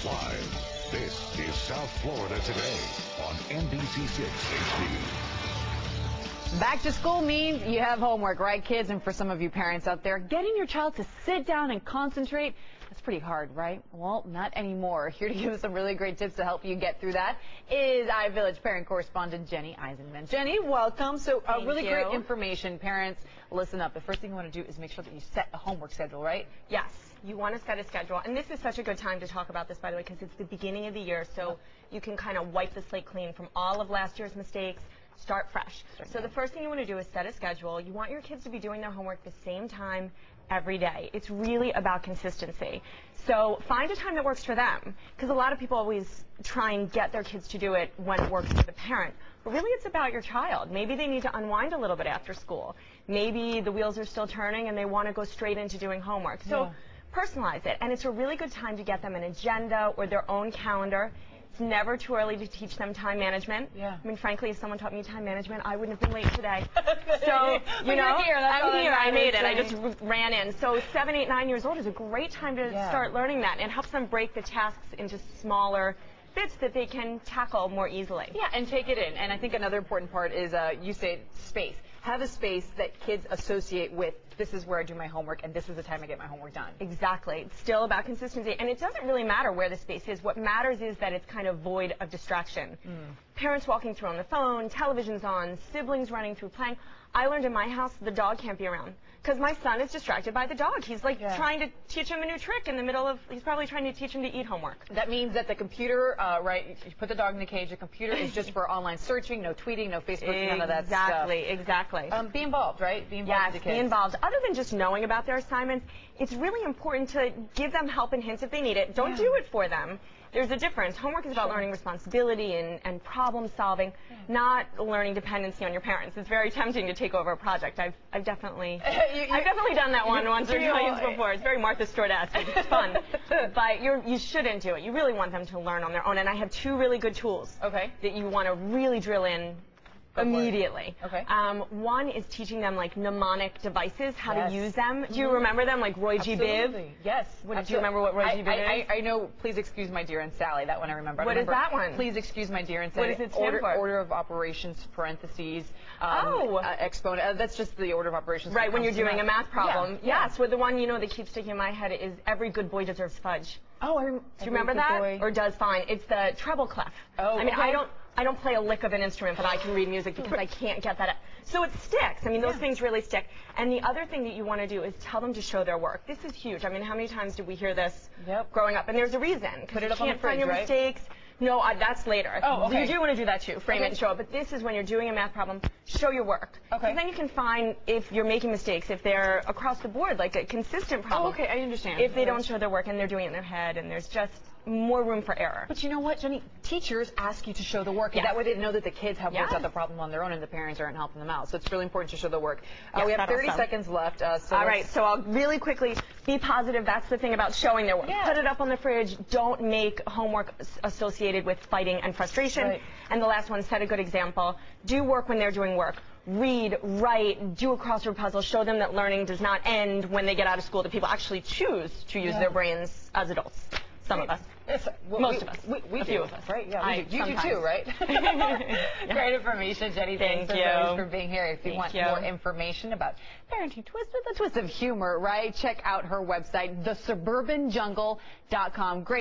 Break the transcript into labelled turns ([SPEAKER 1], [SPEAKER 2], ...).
[SPEAKER 1] Live, this is South Florida Today on NBC 6 HD.
[SPEAKER 2] Back to school means you have homework, right, kids? And for some of you parents out there, getting your child to sit down and concentrate, that's pretty hard, right? Well, not anymore. Here to give us some really great tips to help you get through that is iVillage parent correspondent Jenny Eisenman. Jenny, welcome. So really great information. Parents, listen up. The first thing you want to do is make sure that you set a homework schedule, right?
[SPEAKER 3] Yes, you want to set a schedule. And this is such a good time to talk about this, by the way, because it's the beginning of the year, so you can kind of wipe the slate clean from all of last year's mistakes. Start fresh. So the first thing you want to do is set a schedule. You want your kids to be doing their homework the same time every day. It's really about consistency. So find a time that works for them, because a lot of people always try and get their kids to do it when it works for the parent. But really it's about your child. Maybe they need to unwind a little bit after school. Maybe the wheels are still turning and they want to go straight into doing homework. So personalize it. And it's a really good time to get them an agenda or their own calendar. It's never too early to teach them time management. I mean, frankly, if someone taught me time management, I wouldn't have been late today. So, you know, I'm here. I made it. I just ran in. So 7, 8, 9 years old is a great time to start learning that, and it helps them break the tasks into smaller bits that they can tackle more easily.
[SPEAKER 2] Yeah, and take it in. And I think another important part is you say space. Have a space that kids associate with, this is where I do my homework and this is the time I get my homework done.
[SPEAKER 3] Exactly. It's still about consistency. And it doesn't really matter where the space is. What matters is that it's kind of void of distraction. Parents walking through on the phone, television's on, siblings running through playing. I learned in my house the dog can't be around because my son is distracted by the dog. He's like trying to teach him a new trick in the middle of, he's probably trying to teach him to eat homework.
[SPEAKER 2] That means that the computer, right, you put the dog in the cage, the computer is just for online searching, no tweeting, no Facebook, none of that stuff.
[SPEAKER 3] Exactly.
[SPEAKER 2] Be involved, right? Be involved with the kids.
[SPEAKER 3] Be involved. Other than just knowing about their assignments, it's really important to give them help and hints if they need it. Don't do it for them. There's a difference. Homework is about learning responsibility and problem solving, not learning dependency on your parents. It's very tempting to take over a project. I've definitely done that once or twice before. It's very Martha Stewart-esque. It's fun. But you shouldn't do it. You really want them to learn on their own. And I have 2 really good tools that you want to really drill in immediately. One is teaching them like mnemonic devices, how to use them. Do you remember them, like Roy G. Biv?
[SPEAKER 2] Yes.
[SPEAKER 3] Do you remember what Roy G. Biv is?
[SPEAKER 2] I know, please excuse my dear Aunt Sally. That one I remember.
[SPEAKER 3] What is that one?
[SPEAKER 2] Please excuse my dear Aunt Sally.
[SPEAKER 3] What does it stand for?
[SPEAKER 2] Order of operations, parentheses, exponent. That's just the order of operations.
[SPEAKER 3] Right, when you're doing a math problem. Yes, well, the one, you know, that keeps sticking in my head is every good boy deserves fudge.
[SPEAKER 2] Oh,
[SPEAKER 3] do you remember that? Or does fine. It's the treble clef. I mean, I don't play a lick of an instrument, but I can read music because I can't get that up. So it sticks. I mean, those things really stick. And the other thing that you want to do is tell them to show their work. This is huge. I mean, how many times did we hear this growing up? And there's a reason.
[SPEAKER 2] Put it up
[SPEAKER 3] on the fridge, your mistakes. No, that's later.
[SPEAKER 2] Oh, okay.
[SPEAKER 3] You do want to do that too, frame it and show it. But this is when you're doing a math problem, show your work. Okay. Then you can find if you're making mistakes, if they're across the board, like a consistent problem.
[SPEAKER 2] Oh, okay, I understand.
[SPEAKER 3] If they don't show their work and they're doing it in their head and there's just more room for error.
[SPEAKER 2] But you know what, Jenny? Teachers ask you to show the work. And that way they know that the kids have worked out the problem on their own and the parents aren't helping them out. So it's really important to show the work. We have 30 seconds left. All
[SPEAKER 3] right, so I'll really quickly be positive. That's the thing about showing their work. Put it up on the fridge. Don't make homework associated with fighting and frustration. And the last one, set a good example. Do work when they're doing work. Read, write, do a crossword puzzle. Show them that learning does not end when they get out of school, that people actually choose to use their brains as adults. Some of us. Most of us.
[SPEAKER 2] A few of us, right? Yeah, you do too, right? Great information, Jenny. Thanks for being here. If you want more information about parenting twist with a twist of humor, right? Check out her website, TheSuburbanJungle.com. Great.